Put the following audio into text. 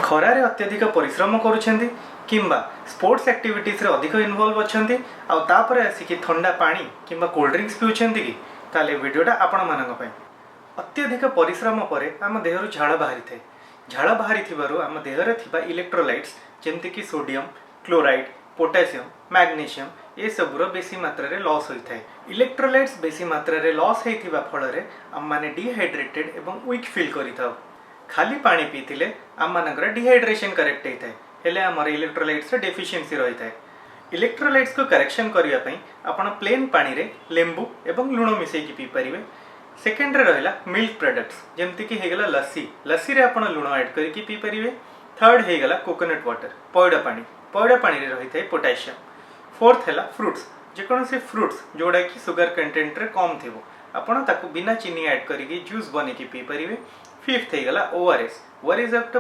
खरारे अत्यधिक परिश्रम करुछंती किंबा स्पोर्ट्स एक्टिविटीज रे अधिक इन्वॉल्व अछंती आ तापर आसिकी ठंडा पानी किंबा कोल्ड ड्रिंक्स पिउछंती कि ताले वीडियोटा आपण मानक पय अत्यधिक परिश्रम परे आम देहरु झाड़ बाहरी थाए। झाड़ बाहरी थिबारु आम देहरे थिबा इलेक्ट्रोलाइट्स जेमति कि सोडियम क्लोराइड पोटासियम मैग्नीशियम ये सबुर बेसी मात्रा रे लॉस होई थाए। इलेक्ट्रोलाइट्स बेसी मात्रा रे लॉस हेथिबा फल रे आम माने डिहाइड्रेटेड एवं वीक फील करिथाउ। खाली पानी पीतिले आम मानकर डिहाइड्रेशन करेक्ट होता है हेले आमर इलेक्ट्रोलाइट्स डेफिशिएंसी रही है। इलेक्ट्रोलाइट्स को करेक्शन करने पे आपण प्लेन पानी रे लेंबू एवं लुण मिसेकी पी पारिबे। सेकेंड रे रहला मिल्क प्रोडक्ट्स जेमति कि हेगला लस्सी लस्सी रे आपण लुण ऐड करके पी पारिबे। थर्ड हेगला कोकोनट वाटर पौड़ा पानी रे रही है पोटासियम। फोर्थ हैला फ्रूट्स जेकोसी फ्रूट्स जोड़ा कि सुगर कंटेंट रे कम थिबो आपण ताकू बिना चीनी ऐड करके जूस बने की पी पारिबे। फिफ्थ हेगला ओआरएस बहुत